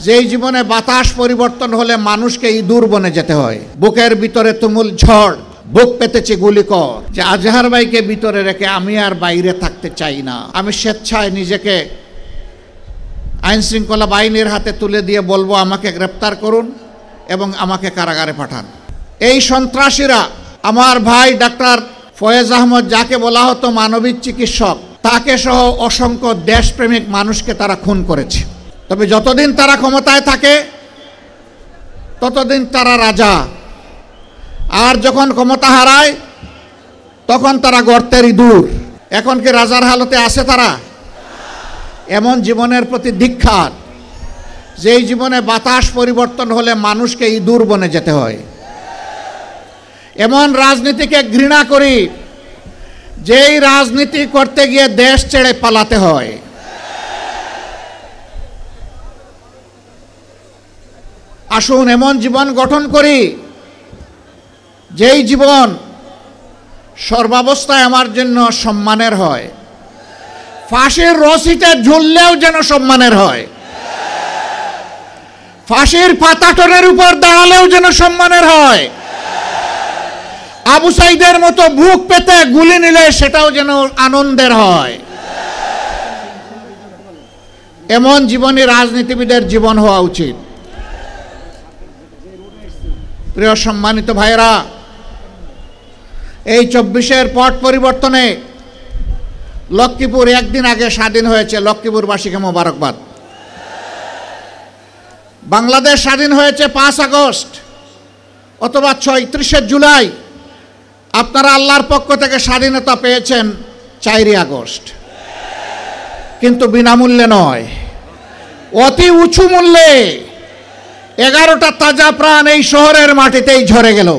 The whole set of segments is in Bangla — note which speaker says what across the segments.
Speaker 1: যেই জীবনে বাতাস পরিবর্তন হলে মানুষকে ইঁদুর বনে যেতে হয়, বুকের ভিতরে তুমুল ঝড়, বুক পেতেছে গুলিকর, যে আজহার ভাইকে ভিতরে রেখে আমি আর বাইরে থাকতে চাই না। আমি স্বেচ্ছায় নিজেকে আইন শৃঙ্খলা বাহিনীর হাতে তুলে দিয়ে বলবো, আমাকে গ্রেপ্তার করুন এবং আমাকে কারাগারে পাঠান। এই সন্ত্রাসীরা আমার ভাই ডাক্তার ফয়েজ আহমদ, যাকে বলা হতো মানবিক চিকিৎসক, তাকে সহ অসংখ্য দেশপ্রেমিক মানুষকে তারা খুন করেছে। তবে যতদিন তারা ক্ষমতায় থাকে ততদিন তারা রাজা, আর যখন ক্ষমতা হারায় তখন তারা গর্তের ইঁদুর। এখন কি রাজার হালতে আছে তারা? এমন জীবনের প্রতি ধিক্কার, যেই জীবনে বাতাস পরিবর্তন হলে মানুষকে ইঁদুর বনে যেতে হয়। এমন রাজনীতিকে ঘৃণা করি, যেই রাজনীতি করতে গিয়ে দেশ ছেড়ে পালাতে হয়। আসুন এমন জীবন গঠন করি, যেই জীবন সর্বাবস্থায় আমার জন্য সম্মানের হয়, ফাঁসির রশিতে ঝুললেও যেন সম্মানের হয়, ফাঁসির পাতাটনের উপর দাঁড়ালেও যেন সম্মানের হয়, আবু সাইদের মতো বুক পেতে গুলি নিলে সেটাও যেন আনন্দের হয়। এমন জীবনই রাজনীতিবিদের জীবন হওয়া উচিত। প্রিয় সম্মানিত ভাইরা, এই 24-এর পট পরিবর্তনে লক্ষ্মীপুর একদিন আগে স্বাধীন হয়েছে। লক্ষ্মীপুরবাসীকে মোবারকবাদ। বাংলাদেশ স্বাধীন হয়েছে 5 আগস্ট অথবা 30 জুলাই। আপনারা আল্লাহর পক্ষ থেকে স্বাধীনতা পেয়েছেন 4 আগস্ট, কিন্তু বিনামূল্যে নয়, অতি উঁচু মূল্যে। 11টা তাজা প্রাণ এই শহরের মাটিতেই ঝরে গেল।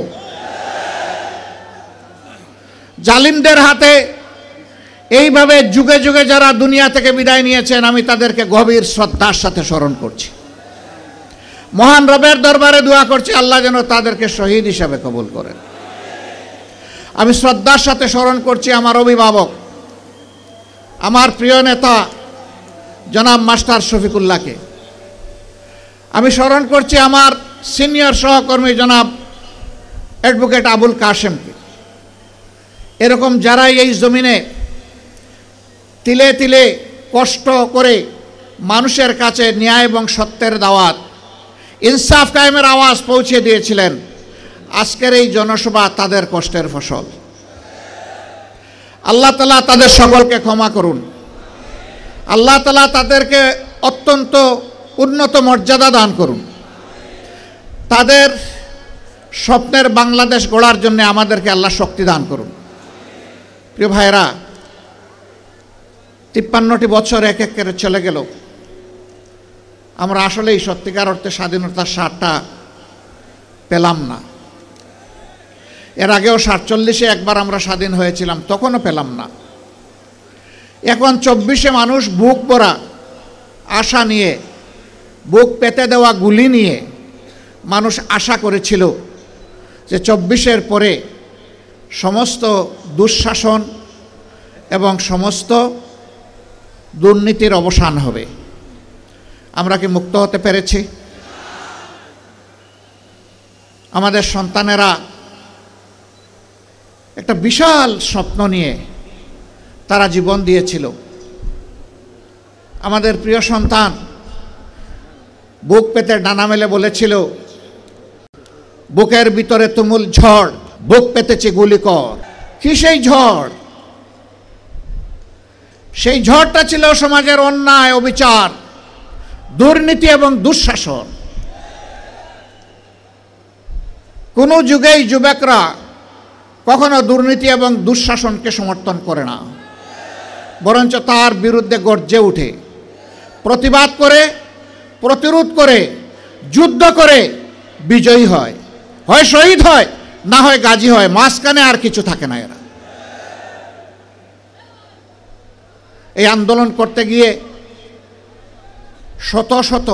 Speaker 1: জালিমদের হাতে এইভাবে যুগে যুগে যারা দুনিয়া থেকে বিদায় নিয়েছেন, আমি তাদেরকে গভীর শ্রদ্ধার সাথে স্মরণ করছি। মহান রবের দরবারে দোয়া করছি, আল্লাহ যেন তাদেরকে শহীদ হিসাবে কবুল করেন। আমি শ্রদ্ধার সাথে স্মরণ করছি আমার অভিভাবক, আমার প্রিয় নেতা জনাব মাস্টার শফিকুল্লাহকে। আমি স্মরণ করছি আমার সিনিয়র সহকর্মী জনাব অ্যাডভোকেট আবুল কাশেমকে। এরকম যারাই এই জমিনে তিলে তিলে কষ্ট করে মানুষের কাছে ন্যায় এবং সত্যের দাওয়াত, ইনসাফ কায়েমের আওয়াজ পৌঁছে দিয়েছিলেন, আজকের এই জনসভা তাদের কষ্টের ফসল। আল্লাহ তাআলা তাদের সকলকে ক্ষমা করুন। আল্লাহ তাআলা তাদেরকে অত্যন্ত উন্নত মর্যাদা দান করুন। তাদের স্বপ্নের বাংলাদেশ গড়ার জন্য আমাদেরকে আল্লাহ শক্তি দান করুন। প্রিয় ভাইরা, 53টি বছর এক এক করে চলে গেল। আমরা আসলেই সত্যিকার অর্থে স্বাধীনতার স্বাদটা পেলাম না। এর আগেও 47-এ একবার আমরা স্বাধীন হয়েছিলাম, তখনও পেলাম না। এখন 24-এ মানুষ বুক ভরা আশা নিয়ে, বুক পেতে দেওয়া গুলি নিয়ে মানুষ আশা করেছিল যে 24-এর পরে সমস্ত দুঃশাসন এবং সমস্ত দুর্নীতির অবসান হবে। আমরা কি মুক্ত হতে পেরেছি? আমাদের সন্তানেরা একটা বিশাল স্বপ্ন নিয়ে তারা জীবন দিয়েছিল। আমাদের প্রিয় সন্তান বুক পেতে ডানা মেলে বলেছিল, বুকের ভিতরে তুমুল ঝড়, বুক পেতেছে গুলিকর। কি সেই ঝড়? সেই ঝড়টা ছিল সমাজের অন্যায়, অবিচার, দুর্নীতি এবং দুঃশাসন। কোনো যুগেই যুবকরা কখনো দুর্নীতি এবং দুঃশাসনকে সমর্থন করে না, বরঞ্চ তার বিরুদ্ধে গর্জে উঠে, প্রতিবাদ করে, প্রতিরোধ করে, যুদ্ধ করে বিজয়ী হয়। হয় শহীদ হয়, না হয় গাজী হয়, মাঝখানে আর কিছু থাকে না। এরা এই আন্দোলন করতে গিয়ে শত শত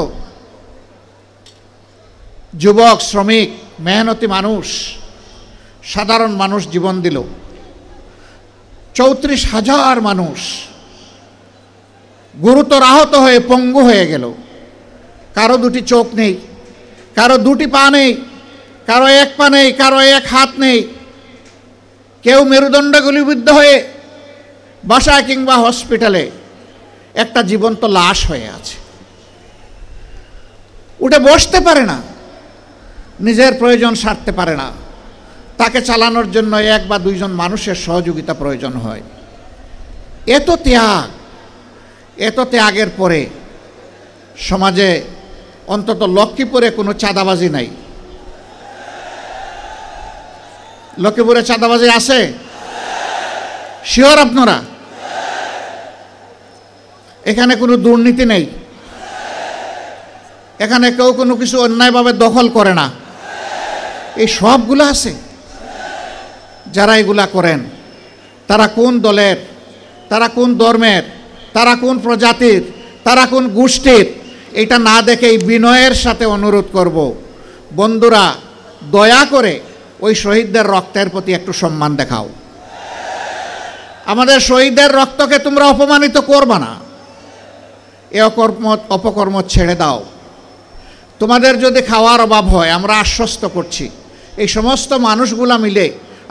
Speaker 1: যুবক, শ্রমিক, মেহনতি মানুষ, সাধারণ মানুষ জীবন দিল। 34,000 মানুষ গুরুতর আহত হয়ে পঙ্গু হয়ে গেল। কারো দুটি চোখ নেই, কারো দুটি পা নেই, কারো এক পা নেই, কারো এক হাত নেই। কেউ মেরুদণ্ডে গুলিবিদ্ধ হয়ে বাসায় কিংবা হসপিটালে একটা জীবন্ত লাশ হয়ে আছে, উঠে বসতে পারে না, নিজের প্রয়োজন সারতে পারে না। তাকে চালানোর জন্য এক বা দুইজন মানুষের সহযোগিতা প্রয়োজন হয়। এত ত্যাগের পরে সমাজে অন্তত লক্ষ্মীপুরে কোনো চাঁদাবাজি নাই। লক্ষ্মীপুরে চাঁদাবাজি আছে? শিওর আপনারা? এখানে কোনো দুর্নীতি নেই, এখানে কেউ কোনো কিছু অন্যায়ভাবে দখল করে না, এই সবগুলো আছে। যারা এগুলা করেন তারা কোন দলের, তারা কোন ধর্মের, তারা কোন প্রজাতির, তারা কোন গোষ্ঠীর, এটা না দেখেই বিনয়ের সাথে অনুরোধ করব, বন্ধুরা দয়া করে ওই শহীদদের রক্তের প্রতি একটু সম্মান দেখাও। আমাদের শহীদদের রক্তকে তোমরা অপমানিত করবা না, এ অপকর্ম ছেড়ে দাও। তোমাদের যদি খাওয়ার অভাব হয়, আমরা আশ্বস্ত করছি এই সমস্ত মানুষগুলা মিলে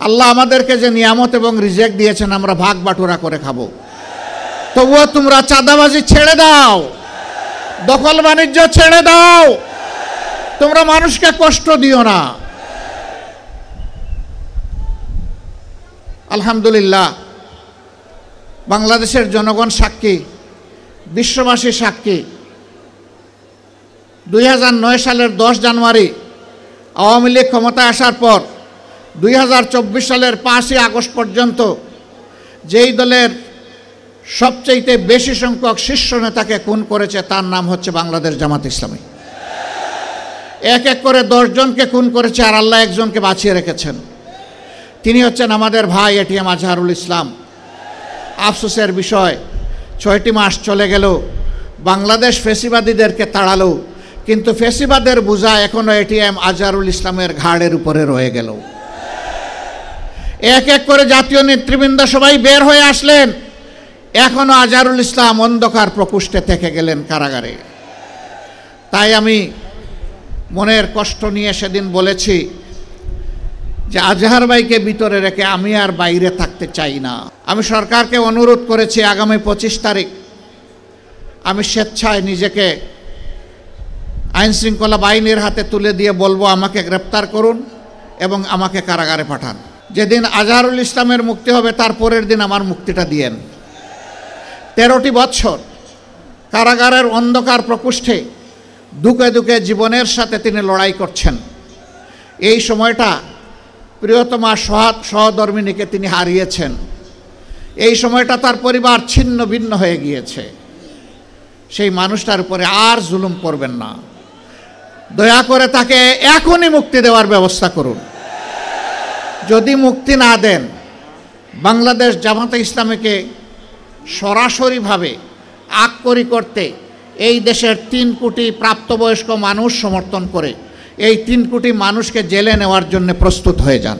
Speaker 1: আল্লাহ আমাদেরকে যে নিয়ামত এবং রিজেক দিয়েছেন আমরা ভাগ বাটুরা করে খাবো। তবুও তোমরা চাঁদাবাজি ছেড়ে দাও, দখল বাণিজ্য ছেড়ে দাও, তোমরা মানুষকে কষ্ট দিও না। আলহামদুলিল্লাহ, বাংলাদেশের জনগণ সাক্ষী, বিশ্ববাসী সাক্ষী। 2009 সালের 10 জানুয়ারি আওয়ামী লীগ ক্ষমতায় আসার পর 2024 সালের 5ই আগস্ট পর্যন্ত যেই দলের সবচেয়ে বেশি সংখ্যক শীর্ষ নেতাকে খুন করেছে তার নাম হচ্ছে বাংলাদেশ জামাত ইসলামী। এক এক করে 10 জনকে খুন করেছে, আর আল্লাহ একজনকে বাঁচিয়ে রেখেছেন। তিনি হচ্ছেন আমাদের ভাই এটিএম আজহারুল ইসলাম। আফসোসের বিষয়, 6টি মাস চলে গেল, বাংলাদেশ ফেসিবাদীদেরকে তাড়ালো, কিন্তু ফেসিবাদের বোঝা এখনো এটিএম আজহারুল ইসলামের ঘাড়ের উপরে রয়ে গেল। এক এক করে জাতীয় নেতৃবৃন্দ সবাই বের হয়ে আসলেন, এখনো আজহারুল ইসলাম অন্ধকার প্রকোষ্ঠে থেকে গেলেন কারাগারে। তাই আমি মনের কষ্ট নিয়ে সেদিন বলেছি যে আজহার ভাইকে ভিতরে রেখে আমি আর বাইরে থাকতে চাই না। আমি সরকারকে অনুরোধ করেছি আগামী 25 তারিখ আমি স্বেচ্ছায় নিজেকে আইনশৃঙ্খলা বাহিনীর হাতে তুলে দিয়ে বলবো আমাকে গ্রেপ্তার করুন এবং আমাকে কারাগারে পাঠান। যেদিন আজহারুল ইসলামের মুক্তি হবে তার পরের দিন আমার মুক্তিটা দিয়েন। 13টি বছর কারাগারের অন্ধকার প্রকোষ্ঠে দুঃখে দুঃখে জীবনের সাথে তিনি লড়াই করছেন। এই সময়টা প্রিয়তমা সহধর্মিণীকে তিনি হারিয়েছেন। এই সময়টা তার পরিবার ছিন্ন ভিন্ন হয়ে গিয়েছে। সেই মানুষটার উপরে আর জুলুম করবেন না, দয়া করে তাকে এখনই মুক্তি দেওয়ার ব্যবস্থা করুন। যদি মুক্তি না দেন, বাংলাদেশ জামাতে ইসলামীকে সরাসরিভাবে আককরি করতে এই দেশের 3 কোটি প্রাপ্তবয়স্ক মানুষ সমর্থন করে এই 3 কোটি মানুষকে জেলে নেওয়ার জন্য প্রস্তুত হয়ে যান।